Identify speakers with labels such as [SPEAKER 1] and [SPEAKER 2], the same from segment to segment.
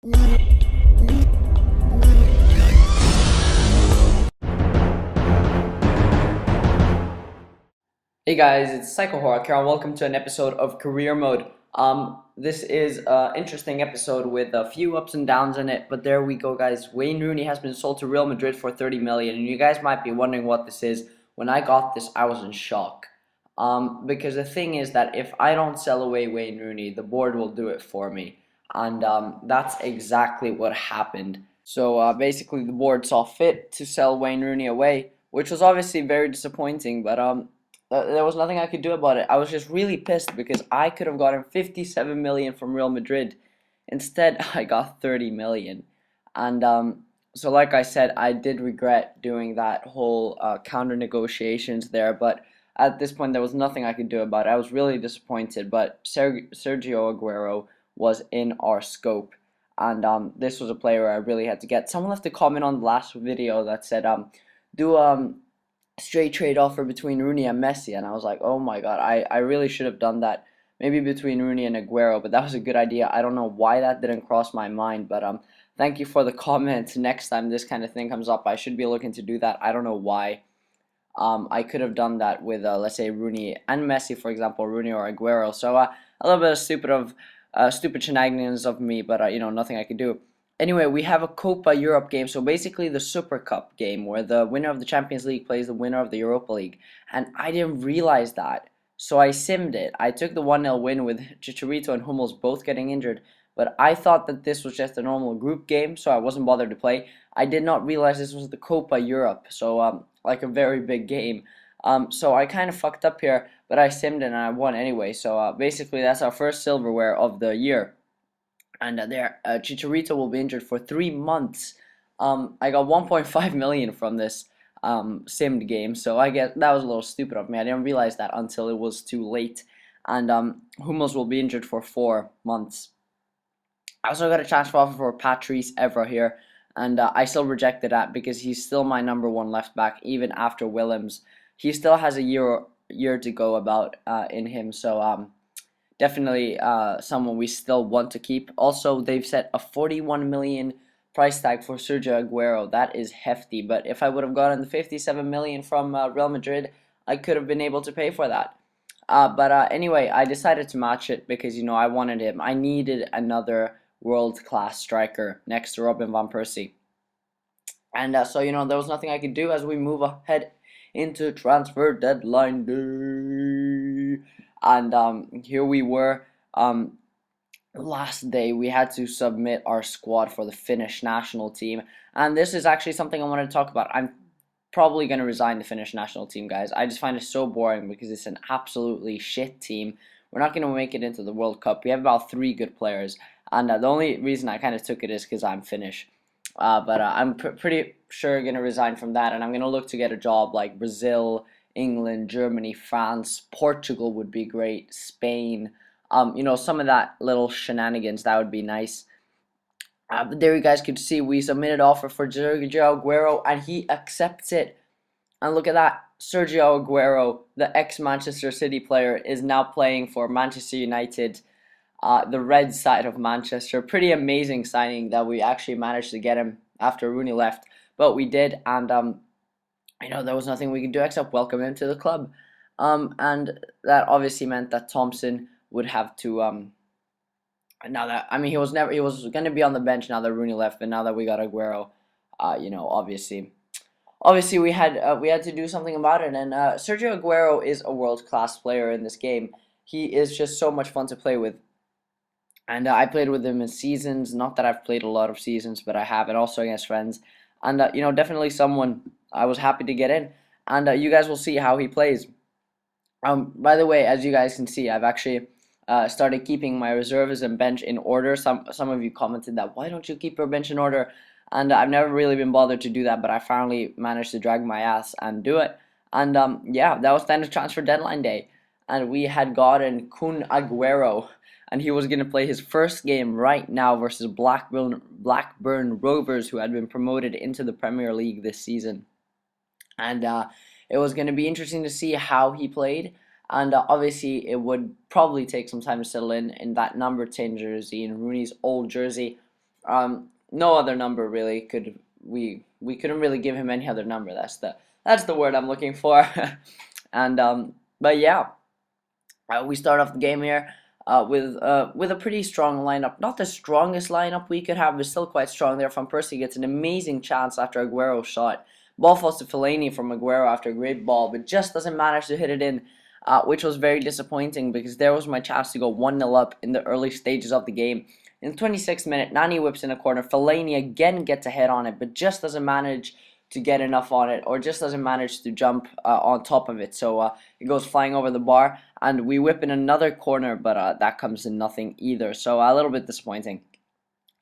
[SPEAKER 1] Hey guys, it's Psycho Horror here, and welcome to an episode of Career Mode. This is an interesting episode with a few ups and downs in it, but there we go, guys. Wayne Rooney has been sold to Real Madrid for 30 million, and you guys might be wondering what this is. When I got this, I was in shock. Because the thing is that if I don't sell away Wayne Rooney, the board will do it for me, and that's exactly what happened. So basically, the board saw fit to sell Wayne Rooney away, which was obviously very disappointing, but there was nothing I could do about it. I was just really pissed because I could have gotten 57 million from Real Madrid. Instead, I got 30 million. And so like I said, I did regret doing that whole counter negotiations there, but at this point there was nothing I could do about it. I was really disappointed, but Sergio Aguero was in our scope. And this was a player I really had to get. Someone left a comment on the last video that said, do straight trade offer between Rooney and Messi, and I was like, oh my god, I really should have done that. Maybe between Rooney and Aguero, but that was a good idea. I don't know why that didn't cross my mind, but thank you for the comment. Next time this kind of thing comes up, I should be looking to do that. I don't know why. I could have done that with let's say Rooney and Messi, for example, Rooney or Aguero. So a little bit of stupid shenanigans of me, but nothing I could do. Anyway, we have a Copa Europe game, so basically the Super Cup game where the winner of the Champions League plays the winner of the Europa League. And I didn't realize that, so I simmed it. I took the 1-0 win with Chicharito and Hummels both getting injured, but I thought that this was just a normal group game, so I wasn't bothered to play. I did not realize this was the Copa Europe, so like a very big game. So I kind of fucked up here, but I simmed it and I won anyway. So basically that's our first silverware of the year. And Chicharito will be injured for 3 months. I got 1.5 million from this simmed game, so I guess that was a little stupid of me. I didn't realize that until it was too late. And Hummels will be injured for 4 months. I also got a transfer offer for Patrice Evra here, and I still rejected that because he's still my number one left back even after Willems. He still has a year to go about in him, so definitely someone we still want to keep. Also, they've set a 41 million price tag for Sergio Aguero. That is hefty, but if I would have gotten the 57 million from Real Madrid, I could have been able to pay for that. But anyway, I decided to match it because I wanted him. I needed another world-class striker next to Robin van Persie. And so there was nothing I could do as we move ahead into transfer deadline day. And here we were. Last day we had to submit our squad for the Finnish national team, and this is actually something I wanted to talk about. I'm probably going to resign the Finnish national team, guys. I just find it so boring because it's an absolutely shit team. We're not going to make it into the World Cup. We have about 3 good players, and the only reason I kind of took it is because I'm Finnish. But I'm pretty sure going to resign from that, and I'm going to look to get a job like Brazil, England, Germany, France, Portugal would be great, Spain. Some of that little shenanigans, that would be nice. But there you guys could see we submitted offer for Sergio Aguero, and he accepts it. And look at that, Sergio Aguero, the ex-Manchester City player, is now playing for Manchester United, the red side of Manchester. Pretty amazing signing that we actually managed to get him after Rooney left, but we did, and there was nothing we could do except welcome him to the club. And that obviously meant that Thompson would have to he was going to be on the bench now that Rooney left, but now that we got Aguero, obviously we had to do something about it. And Sergio Aguero is a world-class player in this game. He is just so much fun to play with. And I played with him in seasons. Not that I've played a lot of seasons, but I have, and also against friends. And definitely someone I was happy to get in. And you guys will see how he plays. By the way, as you guys can see, I've actually started keeping my reserves and bench in order. Some of you commented that, why don't you keep your bench in order? And I've never really been bothered to do that, but I finally managed to drag my ass and do it. And yeah, that was the end of transfer deadline day. And we had gotten Kun Aguero, and he was going to play his first game right now versus Blackburn Rovers, who had been promoted into the Premier League this season. And it was going to be interesting to see how he played. And obviously, it would probably take some time to settle in that number 10 jersey, in Rooney's old jersey. No other number really could we couldn't really give him any other number. That's the word I'm looking for. And but yeah, we start off the game here with a pretty strong lineup. Not the strongest lineup we could have, but still quite strong there. From Percy gets an amazing chance after Aguero shot. Ball falls to Fellaini from Aguero after a great ball, but just doesn't manage to hit it in, which was very disappointing because there was my chance to go 1-0 up in the early stages of the game. In the 26th minute, Nani whips in a corner. Fellaini again gets a head on it, but just doesn't manage to get enough on it, or just doesn't manage to jump on top of it. So it goes flying over the bar, and we whip in another corner, but that comes in nothing either. So a little bit disappointing.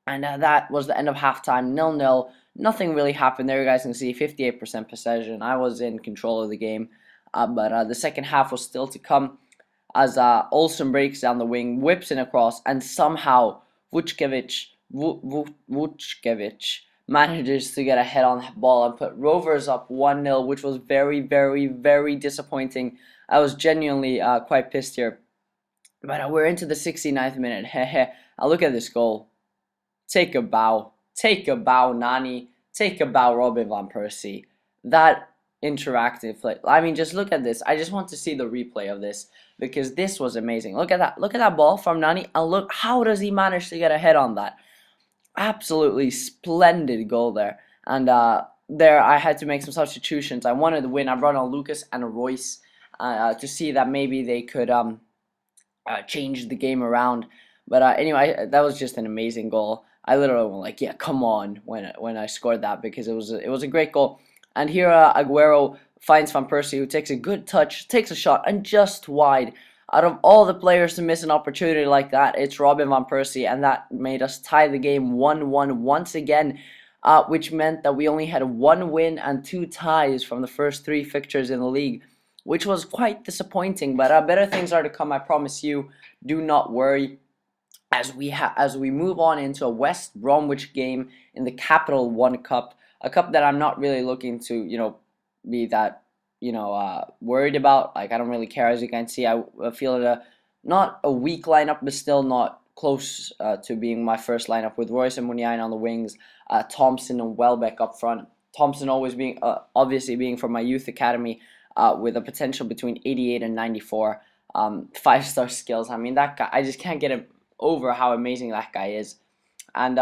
[SPEAKER 1] And that was the end of halftime, 0-0. Nothing really happened there. You guys can see 58% possession. I was in control of the game, but the second half was still to come as Olsen breaks down the wing, whips in across, and somehow Vučkević manages to get a head on the ball and put Rovers up 1-0, which was very, very, very disappointing. I was genuinely quite pissed here. But we're into the 69th minute. Look at this goal. Take a bow. Take a bow, Nani. Take a bow, Robin van Persie. That interactive play. I mean, just look at this. I just want to see the replay of this because this was amazing. Look at that. Look at that ball from Nani. And look, how does he manage to get a head on that? Absolutely splendid goal there. And there I had to make some substitutions. I wanted to win. I brought on Lucas and Royce to see that maybe they could change the game around. But anyway, that was just an amazing goal. I literally was like, yeah, come on when I scored that because it was a great goal. And here Aguero finds Van Persie, who takes a good touch, takes a shot, and just wide. Out of all the players to miss an opportunity like that, it's Robin van Persie, and that made us tie the game 1-1 once again, which meant that we only had 1 win and 2 ties from the first 3 fixtures in the league, which was quite disappointing. But better things are to come, I promise you. Do not worry. As we move on into a West Bromwich game in the Capital One Cup, a cup that I'm not really looking to, be that worried about. Like, I don't really care. As you can see, I feel it not a weak lineup, but still not close to being my first lineup, with Royce and Muniain on the wings, Thompson and Welbeck up front. Thompson always being obviously being from my youth academy, with a potential between 88 and 94, 5-star skills. I mean, that guy, I just can't get over how amazing that guy is. And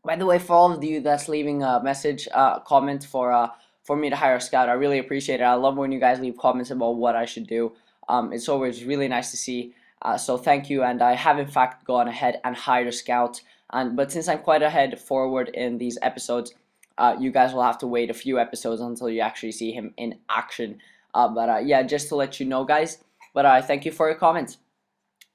[SPEAKER 1] by the way, for all of you that's leaving a message, comment for me to hire a scout, I really appreciate it. I love when you guys leave comments about what I should do. It's always really nice to see. So thank you. And I have in fact gone ahead and hired a scout. But since I'm quite ahead forward in these episodes, you guys will have to wait a few episodes until you actually see him in action. But yeah, just to let you know, guys. But I thank you for your comments.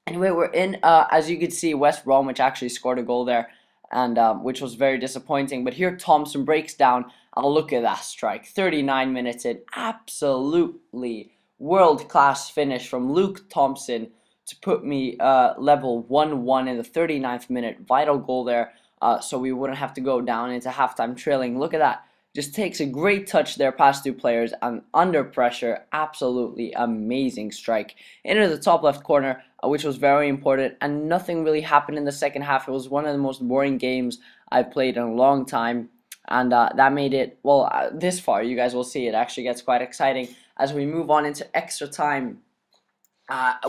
[SPEAKER 1] Anyway, we're in, as you can see, West Bromwich actually scored a goal there, and which was very disappointing. But here Thompson breaks down, and look at that strike. 39 minutes in, absolutely world-class finish from Luke Thompson to put me level 1-1 in the 39th minute. Vital goal there, so we wouldn't have to go down into halftime trailing. Look at that. Just takes a great touch there past 2 players, and under pressure, absolutely amazing strike into the top left corner, which was very important. And nothing really happened in the second half. It was one of the most boring games I've played in a long time, and that made it, well, this far. You guys will see it actually gets quite exciting as we move on into extra time.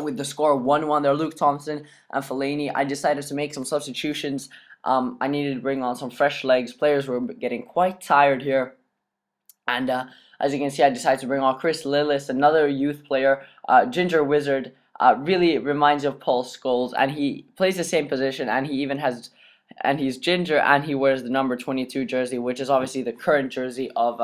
[SPEAKER 1] With the score 1-1 there, Luke Thompson and Fellaini. I decided to make some substitutions. I needed to bring on some fresh legs. Players were getting quite tired here. And as you can see, I decided to bring on Chris Lillis, another youth player, Ginger Wizard. Really reminds you of Paul Scholes, and he plays the same position, and he's ginger, and he wears the number 22 jersey, which is obviously the current jersey of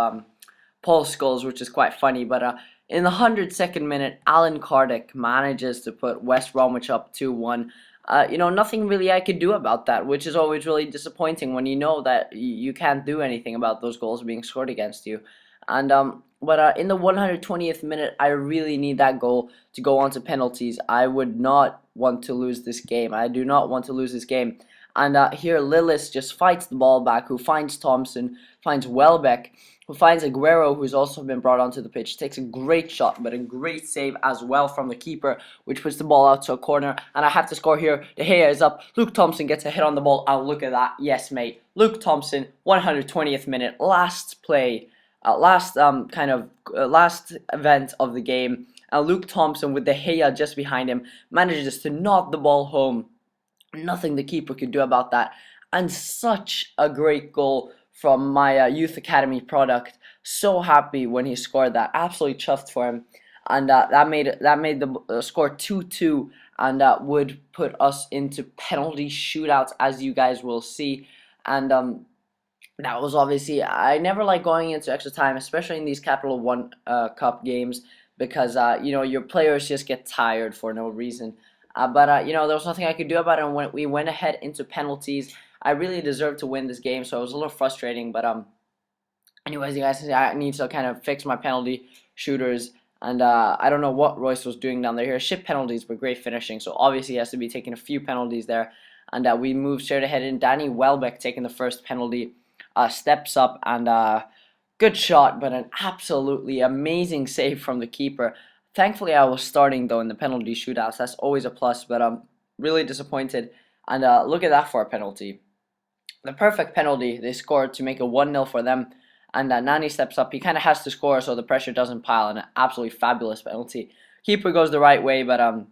[SPEAKER 1] Paul Scholes, which is quite funny. But in the 102nd minute, Alan Kardec manages to put West Bromwich up 2-1. Nothing really I could do about that, which is always really disappointing when you know that you can't do anything about those goals being scored against you. And but in the 120th minute, I really need that goal to go on to penalties. I would not want to lose this game. I do not want to lose this game. And here Lillis just fights the ball back, who finds Thompson, finds Welbeck, who finds Aguero, who's also been brought onto the pitch, takes a great shot, but a great save as well from the keeper, which puts the ball out to a corner. And I have to score here. De Gea is up. Luke Thompson gets a hit on the ball. Oh, look at that. Yes, mate. Luke Thompson, 120th minute, last play, last event of the game. Luke Thompson with De Gea just behind him manages to knock the ball home. Nothing the keeper could do about that. And such a great goal from my youth academy product. So happy when he scored that. Absolutely chuffed for him. And that made the score 2-2, and that would put us into penalty shootouts, as you guys will see. And that was obviously, I never like going into extra time, especially in these Capital One Cup games, because your players just get tired for no reason. But there was nothing I could do about it. And when we went ahead into penalties, I really deserved to win this game, so it was a little frustrating. But anyways, you guys can see I need to kind of fix my penalty shooters. And I don't know what Royce was doing down there here. Ship penalties, but great finishing. So obviously he has to be taking a few penalties there. And we move straight ahead in. Danny Welbeck taking the first penalty. Steps up and good shot, but an absolutely amazing save from the keeper. Thankfully, I was starting though in the penalty shootouts. That's always a plus, but I'm really disappointed. And look at that for a penalty. The perfect penalty they scored to make a 1-0 for them. And Nani steps up. He kind of has to score so the pressure doesn't pile. And an absolutely fabulous penalty. Keeper goes the right way, but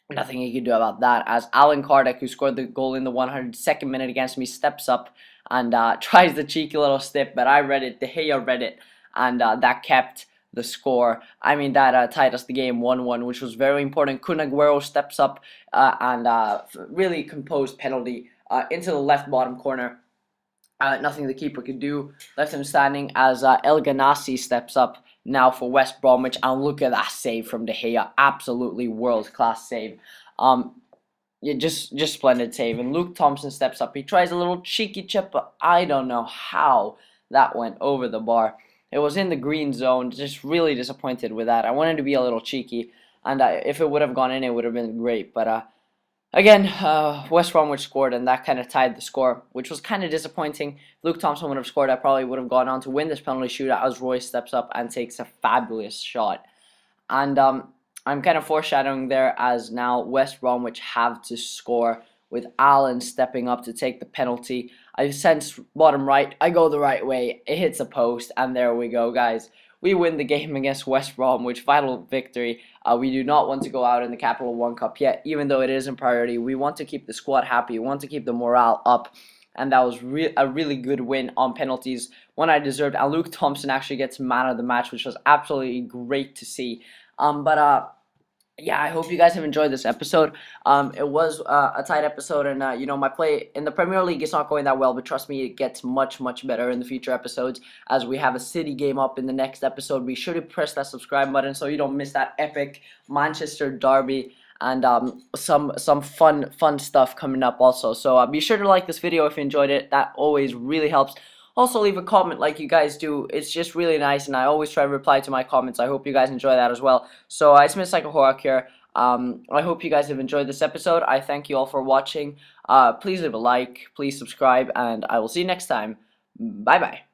[SPEAKER 1] nothing he could do about that. As Alan Kardec, who scored the goal in the 102nd minute against me, steps up and tries the cheeky little step. But I read it. De Gea read it, and that kept the score. I mean, that tied us the game 1-1, which was very important. Kun Aguero steps up and really composed penalty into the left bottom corner. Nothing the keeper could do. Left him standing as El Ganassi steps up now for West Bromwich. And look at that save from De Gea. Absolutely world-class save. Yeah, just splendid save. And Luke Thompson steps up. He tries a little cheeky chip, but I don't know how that went over the bar. It was in the green zone. Just really disappointed with that. I wanted to be a little cheeky. And if it would have gone in, it would have been great. But again, West Bromwich scored, and that kind of tied the score, which was kind of disappointing. If Luke Thompson would have scored, I probably would have gone on to win this penalty shootout as Roy steps up and takes a fabulous shot. And I'm kind of foreshadowing there as now West Bromwich have to score with Allen stepping up to take the penalty. I sense bottom right. I go the right way. It hits a post, and there we go, guys. We win the game against West Bromwich. Vital victory. We do not want to go out in the Capital One Cup yet, even though it is a priority. We want to keep the squad happy. We want to keep the morale up. And that was a really good win on penalties, one I deserved. And Luke Thompson actually gets man of the match, which was absolutely great to see. Yeah, I hope you guys have enjoyed this episode. It was a tight episode, and my play in the Premier League is not going that well, but trust me, it gets much better in the future episodes as we have a City game up in the next episode. Be sure to press that subscribe button so you don't miss that epic Manchester derby and some fun stuff coming up also. So be sure to like this video if you enjoyed it. That always really helps. Also, leave a comment like you guys do. It's just really nice, and I always try to reply to my comments. I hope you guys enjoy that as well. So, it's Miss Psycho here. I hope you guys have enjoyed this episode. I thank you all for watching. Please leave a like, please subscribe, and I will see you next time. Bye-bye.